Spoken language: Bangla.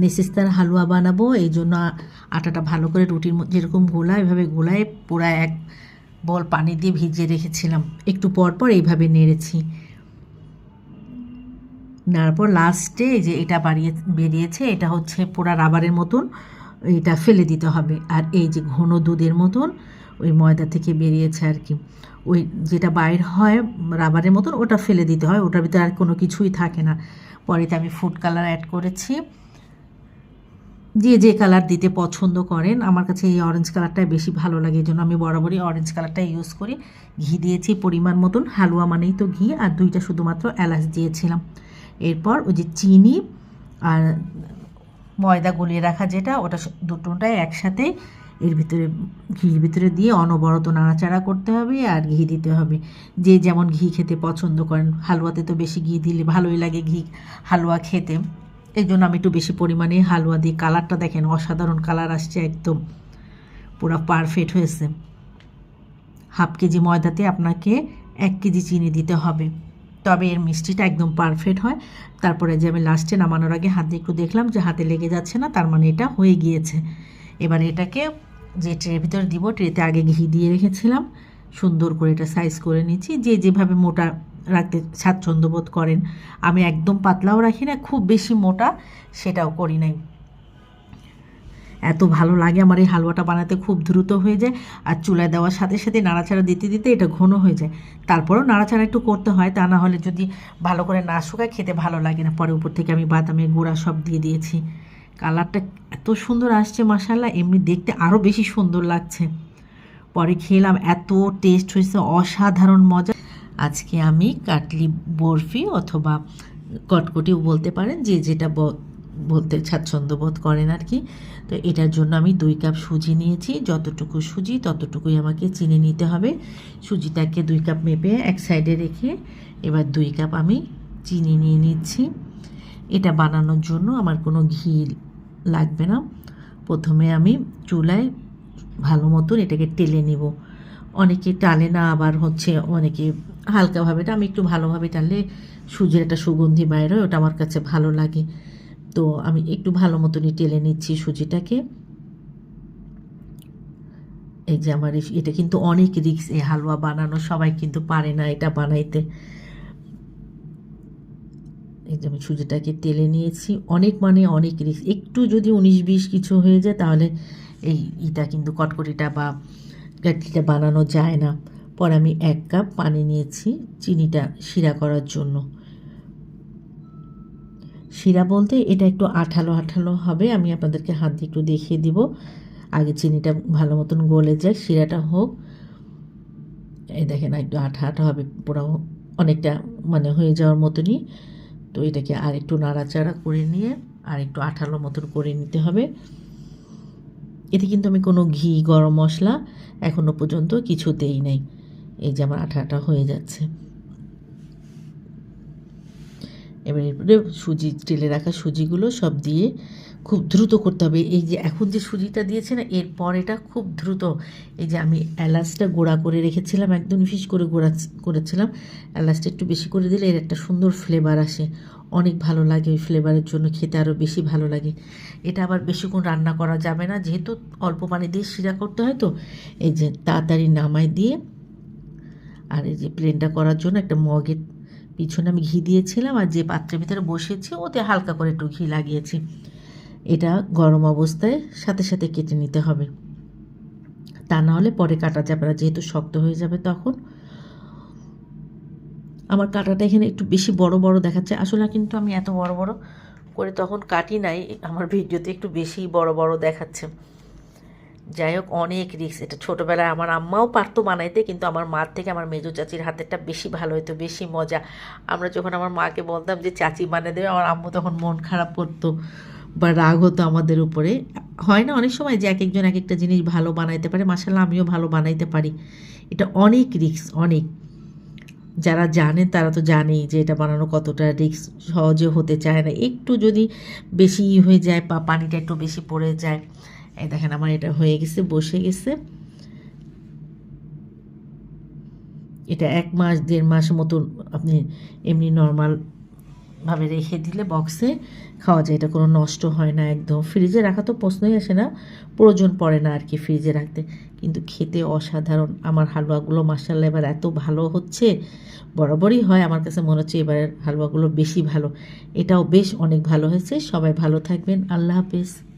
নেসেস্তার হালুয়া বানাবো, এই জন্য আটাটা ভালো করে রুটির যেরকম গোলা এভাবে গোলায় পুরা এক বল পানি দিয়ে ভিজিয়ে রেখেছিলাম। একটু পর পর এইভাবে নেড়েছি, তারপর লাস্টে যে এটা বেরিয়েছে এটা হচ্ছে পুরা রাবারের মতন, এটা ফেলে দিতে হবে। আর এই যে ঘন দুধের মতন ওই ময়দা থেকে বেরিয়েছে আর কি, ওই যেটা বাইর হয় রাবারের মতন ওটা ফেলে দিতে হয়, ওটার ভিতরে আর কোনো কিছুই থাকে না। পরেতে আমি ফুড কালার অ্যাড করেছি, যে যে কালার দিতে পছন্দ করেন। আমার কাছে এই অরেঞ্জ কালারটাই বেশি ভালো লাগে, এই জন্য আমি বরাবরই অরেঞ্জ কালারটাই ইউজ করি। ঘি দিয়েছি পরিমাণ মতন, হালুয়া মানেই তো ঘি, আর 2টা শুধুমাত্র এলাচ দিয়েছিলাম। এরপর ওই যে চিনি আর ময়দা গলিয়ে রাখা যেটা, ওটা দুটোটাই একসাথে এর ভিতরে ঘির ভিতরে দিয়ে অনবরত নাড়াচাড়া করতে হবে আর ঘি দিতে হবে। যে যেমন ঘি খেতে পছন্দ করেন, হালুয়াতে তো বেশি ঘি দিলে ভালোই লাগে ঘি হালুয়া খেতে, এই জন্য আমি একটু বেশি পরিমাণে হালুয়া দিই। কালারটা দেখেন অসাধারণ কালার আসছে, একদম পুরো পারফেক্ট হয়েছে। হাফ কেজি ময়দাতে আপনাকে 1 কেজি চিনি দিতে হবে, তবে এর মিষ্টিটা একদম পারফেক্ট হয়। তারপরে যে আমি লাস্টে নামানোর আগে হাত দিয়ে একটু দেখলাম যে হাতে লেগে যাচ্ছে না, তার মানে এটা হয়ে গিয়েছে। এবার এটাকে যে ট্রের ভিতরে দিব, ট্রেতে আগে ঘি দিয়ে রেখেছিলাম, সুন্দর করে এটা সাইজ করে নিচ্ছি। যে যেভাবে মোটা রাখতে স্বাচ্ছন্দ্য বোধ করেন, আমি একদম পাতলাও রাখি না, খুব বেশি মোটা সেটাও করি নাই। এত ভালো লাগে আমার এই হালুয়াটা বানাতে, খুব দ্রুত হয়ে যায়। আর চুলায় দেওয়ার সাথে সাথে নাড়াচাড়া দিতে দিতে এটা ঘন হয়ে যায়। তারপরেও নাড়াচাড়া একটু করতে হয়, তা না হলে যদি ভালো করে না শুকায় খেতে ভালো লাগে না। পরে উপর থেকে আমি বাদামের গুঁড়া সব দিয়ে দিয়েছি। কালারটা এত সুন্দর আসছে মাশাআল্লাহ, এমনি দেখতে আরও বেশি সুন্দর লাগছে। পরে খেলাম, এত টেস্ট হয়েছে, অসাধারণ মজা। আজকে আমি কাটলি বরফি অথবা কটকটিও বলতে পারেন, যে যেটা বলতে স্বাচ্ছন্দ্য বোধ করেন আর কি। তো এটার জন্য আমি 2 কাপ সুজি নিয়েছি, যতটুকু সুজি ততটুকুই আমাকে চিনি নিতে হবে। সুজিটাকে 2 কাপ মেপে এক সাইডে রেখে এবার 2 কাপ আমি চিনি নিয়ে নিচ্ছি। এটা বানানোর জন্য আমার কোনো ঘি লাগবে না। প্রথমে আমি চুলায় ভালো মতন এটাকে টেলে নেব। অনেকে টালে না, আবার হচ্ছে অনেকে হালকাভাবে, আমি একটু ভালোভাবে টাললে সুজির একটা সুগন্ধি বাইরে হয়, ওটা আমার কাছে ভালো লাগে। তো আমি একটু ভালো মতনই টেলে নিচ্ছি সুজিটাকে। এই যে আমার এটা কিন্তু অনেক রিস্ক, এই হালুয়া বানানো সবাই কিন্তু পারে না এটা বানাইতে। এই যে আমি সুজিটাকে টেলে নিয়েছি, অনেক মানে অনেক রিস্ক। একটু যদি 19-20 কিছু হয়ে যায় তাহলে এটা কিন্তু কটকটিটা বা কাটলিটা বানানো যায় না। পরে আমি 1 কাপ পানি নিয়েছি চিনিটা শিরা করার জন্য। শিরা বলতে এটা একটু আঠালো আঠালো হবে, আমি আপনাদেরকে হাত দিয়ে একটু দেখিয়ে দিব। আগে চিনিটা ভালো মতন গলে যায়, শিরাটা হোক। এই দেখেন একটু আঠা আঠা হবে, পুরো অনেকটা মানে হয়ে যাওয়ার মতনই। তো এটাকে আর একটু নাড়াচাড়া করে নিয়ে আর একটু আঠালো মতন করে নিতে হবে। এতে কিন্তু আমি কোনো ঘি গরম মশলা এখনও পর্যন্ত কিছু দেই নাই। এই যে আমার আঠা আঠা হয়ে যাচ্ছে। এবার এরপরে টেলে রাখা সুজিগুলো সব দিয়ে খুব দ্রুত করতে হবে। এই যে এখন যে সুজিটা দিয়েছে না, এরপর এটা খুব দ্রুত। এই যে আমি এলাচটা গুঁড়া করে রেখেছিলাম, একদম ফিস করে গুঁড়া করেছিলাম। এলাচটা একটু বেশি করে দিলে এর একটা সুন্দর ফ্লেভার আসে, অনেক ভালো লাগে। ওই ফ্লেভারের জন্য খেতে আরও বেশি ভালো লাগে। এটা আবার বেশিক্ষণ রান্না করা যাবে না, যেহেতু অল্প পানি দিয়ে শিরা করতে হয়। তো এই যে তাড়াতাড়ি নামাই দিয়ে, আর এই যে প্লেনটা করার জন্য একটা মগের পিছনে আমি ঘি দিয়েছিলাম, আর যে পাত্রের ভিতরে বসিয়েছি ওতে হালকা করে একটু ঘি লাগিয়েছি। এটা গরম অবস্থায় সাথে সাথে কেটে নিতে হবে, তা না হলে পরে কাটা যাবে না, যেহেতু শক্ত হয়ে যাবে তখন। আমার কাটাটা এখানে একটু বেশি বড় বড় দেখাচ্ছে, আসলে কিন্তু আমি এত বড় বড় করে তখন কাটি নাই, আমার ভিডিওতে একটু বেশি বড় বড় দেখাচ্ছে। যাই হোক, অনেক রিস্ক এটা। ছোটোবেলায় আমার আম্মাও পারতো বানাইতে, কিন্তু আমার মার থেকে আমার মেজো চাচির হাতেরটা বেশি ভালো হতো, বেশি মজা। আমরা যখন আমার মাকে বলতাম যে চাচি বানিয়ে দেবে, আমার আম্মু তখন মন খারাপ করতো বা রাগ হতো আমাদের উপরে। হয় না অনেক সময় যে এক একজন এক একটা জিনিস ভালো বানাইতে পারে, মাশাআল্লাহ আমিও ভালো বানাইতে পারি। এটা অনেক রিস্ক, অনেক। যারা জানে তারা তো জানেই যে এটা বানানো কতটা রিস্ক, সহজে হতে চায় না। একটু যদি বেশি হয়ে যায় বা পানিটা একটু বেশি পড়ে যায়। এই দেখেন আমার এটা হয়ে গেছে, বসে গেছে। এটা 1 মাস 1.5 মাস মতো আপনি এমনি নর্মাল ভাবে রেখে দিলে বক্সে খাওয়া যায়, এটা কোনো নষ্ট হয় না একদম। ফ্রিজে রাখা তো প্রশ্নই আসে না, প্রয়োজন পড়ে না আর কি ফ্রিজে রাখতে। কিন্তু খেতে অসাধারণ। আমার হালুয়াগুলো মাশাআল্লাহ এবার এত ভালো হচ্ছে, বরাবরই হয়, আমার কাছে মনে হচ্ছে এবারের হালুয়াগুলো বেশি ভালো। এটাও বেশ অনেক ভালো হয়েছে। সবাই ভালো থাকবেন, আল্লাহ হাফেজ।